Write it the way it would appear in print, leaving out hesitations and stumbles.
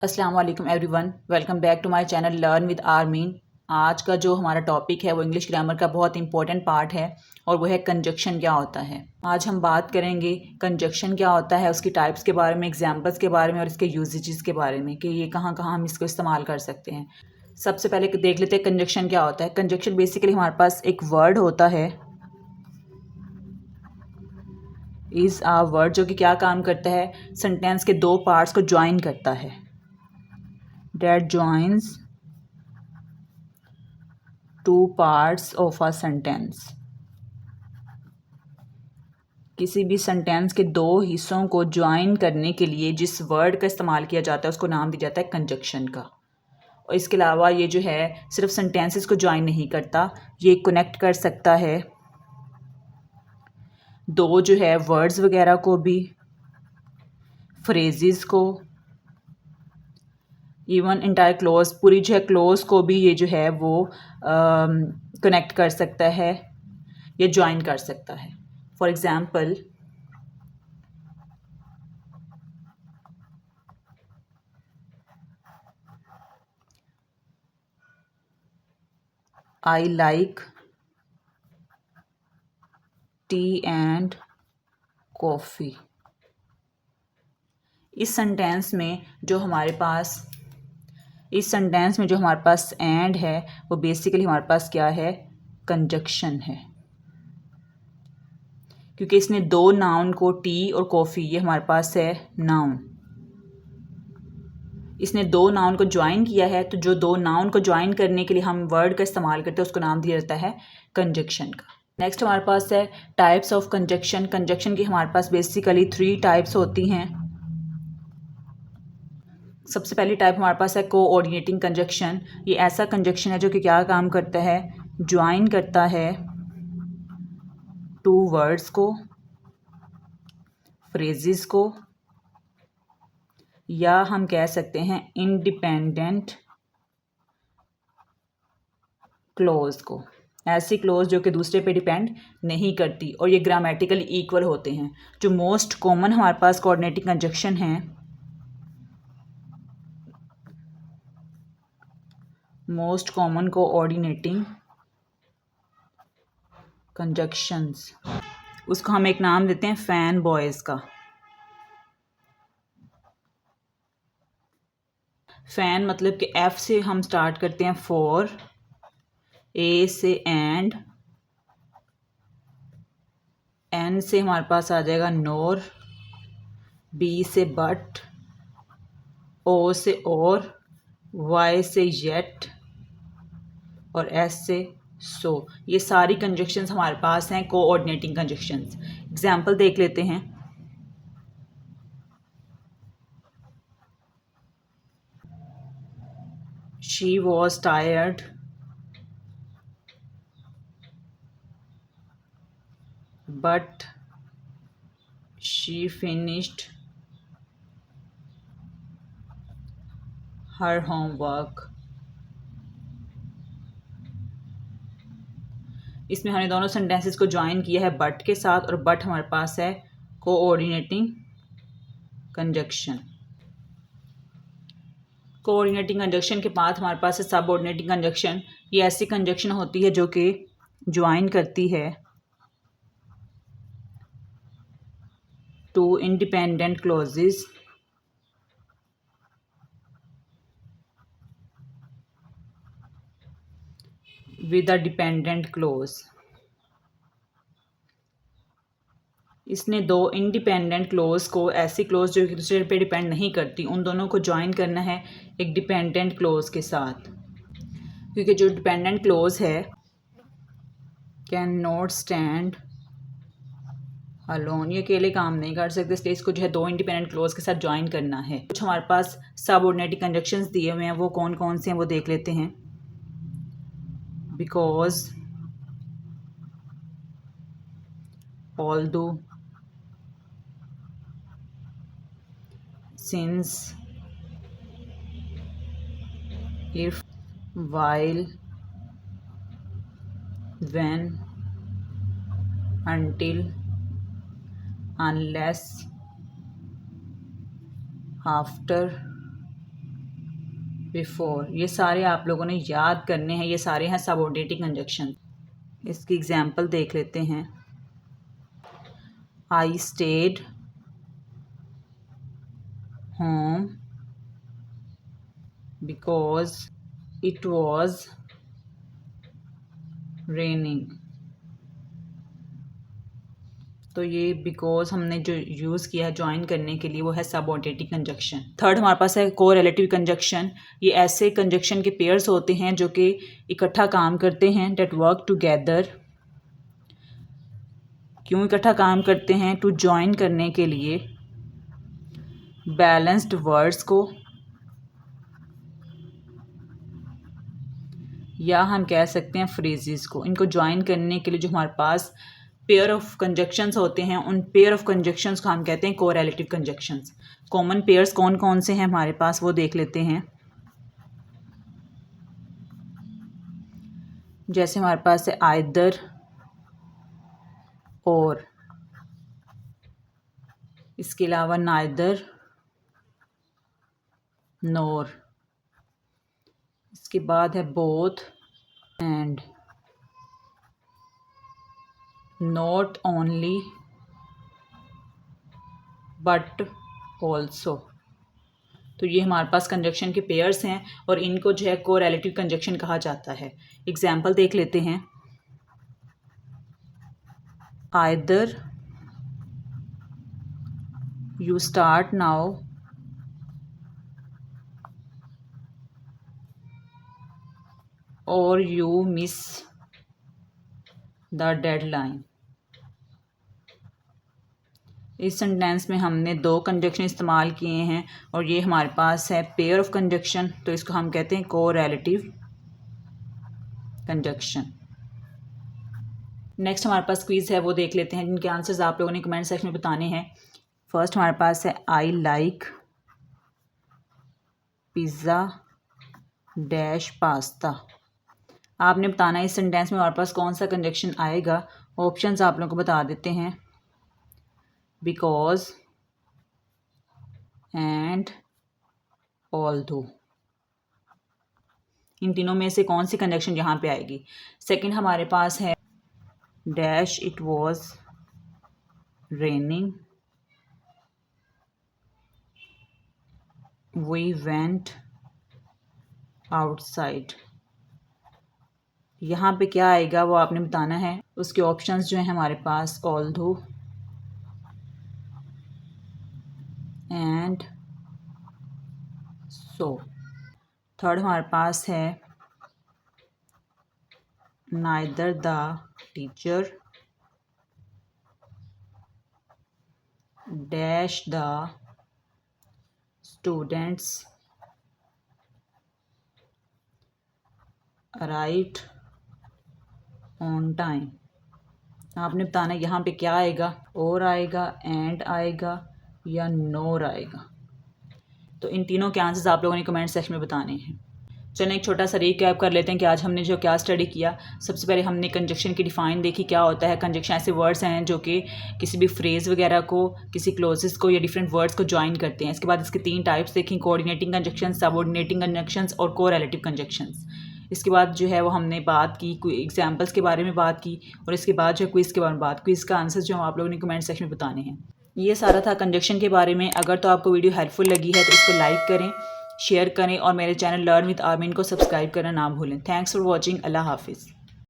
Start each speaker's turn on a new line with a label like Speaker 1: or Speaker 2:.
Speaker 1: अस्सलाम वालेकुम everyone, welcome back to my channel learn with Armeen. आज का जो हमारा टॉपिक है वो इंग्लिश ग्रामर का बहुत इंपॉर्टेंट पार्ट है और वो है कंजक्शन क्या होता है। आज हम बात करेंगे कंजक्शन क्या होता है, उसकी टाइप्स के बारे में, एग्जांपल्स के बारे में और इसके यूजेजेस के बारे में कि ये कहाँ कहाँ हम इसको इस्तेमाल कर सकते हैं। सबसे पहले देख लेते हैं कंजक्शन क्या होता है। कंजक्शन बेसिकली हमारे पास एक वर्ड होता है, इज़ आ वर्ड, जो कि क्या काम करता है, सेंटेंस के दो पार्ट्स को ज्वाइन करता है। That joins two parts of a sentence। किसी भी सेंटेंस के दो हिस्सों को ज्वाइन करने के लिए जिस वर्ड का इस्तेमाल किया जाता है उसको नाम दिया जाता है कंजक्शन का। और इसके अलावा ये जो है सिर्फ सेंटेंसेस को ज्वाइन नहीं करता, ये कनेक्ट कर सकता है दो जो है वर्ड्स वगैरह को भी, फ्रेजेस को, इवन इंटायर क्लोज, पूरी जो है क्लोज को भी ये जो है वो कनेक्ट कर सकता है या ज्वाइन कर सकता है। For example, I like T and coffee. इस सेंटेंस में जो हमारे पास एंड है वो बेसिकली हमारे पास क्या है, कंजक्शन है, क्योंकि इसने दो नाउन को, टी और कॉफ़ी, ये हमारे पास है नाउन, इसने दो नाउन को ज्वाइन किया है। तो जो दो नाउन को ज्वाइन करने के लिए हम वर्ड का इस्तेमाल करते हैं उसको नाम दिया जाता है कंजक्शन का। नेक्स्ट हमारे पास है टाइप्स ऑफ कंजक्शन। कंजक्शन की हमारे पास बेसिकली 3 टाइप्स होती हैं। सबसे पहली टाइप हमारे पास है कोऑर्डिनेटिंग कंजक्शन। ये ऐसा कंजक्शन है जो कि क्या काम करता है, ज्वाइन करता है टू वर्ड्स को, फ्रेजेस को, या हम कह सकते हैं इंडिपेंडेंट क्लोज को। ऐसी क्लोज जो कि दूसरे पे डिपेंड नहीं करती और ये ग्रामेटिकली इक्वल होते हैं। जो मोस्ट कॉमन हमारे पास कोऑर्डिनेटिंग कंजक्शन है, मोस्ट कॉमन कोऑर्डिनेटिंग कंजक्शंस, उसको हम एक नाम देते हैं फैन बॉयज़ का। फैन मतलब कि एफ से हम स्टार्ट करते हैं फॉर, ए से एंड, एन से हमारे पास आ जाएगा नोर, बी से बट, ओ से और, वाई से येट और एस से सो। ये सारी कंजक्शंस हमारे पास हैं कोऑर्डिनेटिंग कंजक्शंस। एग्जाम्पल देख लेते हैं। She was tired but she finished her homework. इसमें हमने दोनों सेंटेंसेस को ज्वाइन किया है बट के साथ, और बट हमारे पास है कोऑर्डिनेटिंग कंजक्शन। कोऑर्डिनेटिंग कंजक्शन के बाद हमारे पास है सबऑर्डिनेटिंग कंजक्शन। ये ऐसी कंजक्शन होती है जो कि ज्वाइन करती है two independent clauses with a dependent clause. इसने दो इंडिपेंडेंट क्लोज को, ऐसी क्लोज जो एक दूसरे पे डिपेंड नहीं करती, उन दोनों को ज्वाइन करना है एक डिपेंडेंट क्लोज के साथ। क्योंकि जो डिपेंडेंट क्लोज है, कैन नॉट स्टैंड अलोन, ये अकेले काम नहीं कर सकते, इसलिए इसको जो है दो इंडिपेंडेंट क्लोज के साथ ज्वाइन करना है। कुछ हमारे पास सबऑर्डिनेटिंग कंजक्शंस दिए हुए हैं, वो कौन कौन से हैं वो देख लेते हैं। Because, although, since, if, while, when, until, unless, after, before. ये सारे आप लोगों ने याद करने हैं, ये सारे हैं सबऑर्डिनेटिंग कंजक्शन। इसकी एग्जांपल देख लेते हैं। I stayed home because it was raining. तो ये बिकॉज हमने जो यूज़ किया है ज्वाइन करने के लिए वो है सबऑर्डिनेटिंग कंजक्शन। थर्ड हमारे पास है कोरिलेटिव कंजक्शन। ये ऐसे कंजक्शन के पेयर्स होते हैं जो कि इकट्ठा काम करते हैं, डेट वर्क टुगेदर। क्यों इकट्ठा काम करते हैं? टू ज्वाइन करने के लिए बैलेंस्ड वर्ड्स को, या हम कह सकते हैं फ्रेजेस को। इनको ज्वाइन करने के लिए जो हमारे पास पेयर ऑफ कंजक्शंस होते हैं, उन पेयर ऑफ कंजक्शंस को हम कहते हैं कोरिलेटिव कंजक्शंस। कॉमन पेयर्स कौन कौन से हैं हमारे पास वो देख लेते हैं। जैसे हमारे पास है आइदर और, इसके अलावा नाइदर नोर, इसके बाद है both and, not only but also. तो ये हमारे पास कंजक्शन के पेयर्स हैं और इनको जो है कोरिलेटिव कंजक्शन कहा जाता है। एग्जाम्पल देख लेते हैं। आइदर यू स्टार्ट नाउ और यू मिस द डेडलाइन। इस सेंटेंस में हमने दो कंजक्शन इस्तेमाल किए हैं और ये हमारे पास है पेयर ऑफ कंजक्शन, तो इसको हम कहते हैं कोरिलेटिव कंजक्शन। नेक्स्ट हमारे पास क्विज है, वो देख लेते हैं जिनके आंसर्स आप लोगों ने कमेंट सेक्शन में बताने हैं। फर्स्ट हमारे पास है I like pizza dash pasta. आपने बताना है इस सेंटेंस में हमारे पास कौन सा कंजक्शन आएगा। ऑप्शंस आप लोगों को बता देते हैं। बिकॉज एंड ऑल्दो, इन तीनों में से कौन सी कंजक्शन यहाँ पे आएगी। सेकंड हमारे पास है dash it was raining we went outside. यहाँ पे क्या आएगा वो आपने बताना है। उसके ऑप्शंस जो हैं हमारे पास ऑल्दो एंड सो। थर्ड हमारे पास है neither the teacher dash the students arrived on time. आपने बताना यहाँ पे क्या आएगा, और आएगा, एंड आएगा या नोर आएगा। तो इन तीनों के आंसर्स आप लोगों ने कमेंट सेक्शन में बताने हैं। चलें एक छोटा सा रिकैप कर लेते हैं कि आज हमने जो क्या स्टडी किया। सबसे पहले हमने कंजक्शन की डिफ़ाइन देखी, क्या होता है। कंजक्शन ऐसे वर्ड्स हैं जो कि किसी भी फ्रेज़ वगैरह को, किसी क्लोजेस को या डिफरेंट वर्ड्स को ज्वाइन करते हैं। इसके बाद इसके तीन टाइप्स देखी, कोऑर्डिनेटिंग कंजक्शन, सबऑर्डिनेटिंग कंजक्शंस और कोरिलेटिव कंजक्शंस। इसके बाद जो है वो हमने बात की, कोई एग्जाम्पल्स के बारे में बात की, और इसके बाद जो है क्विज़ के बारे में बात। क्विज़ का आंसर जो आप लोगों ने कमेंट सेक्शन में बताने हैं। ये सारा था कंजक्शन के बारे में। अगर तो आपको वीडियो हेल्पफुल लगी है तो इसको लाइक करें, शेयर करें और मेरे चैनल लर्न विद आर्मीन को सब्सक्राइब करना ना भूलें। Thanks for watching. अल्लाह हाफिज़।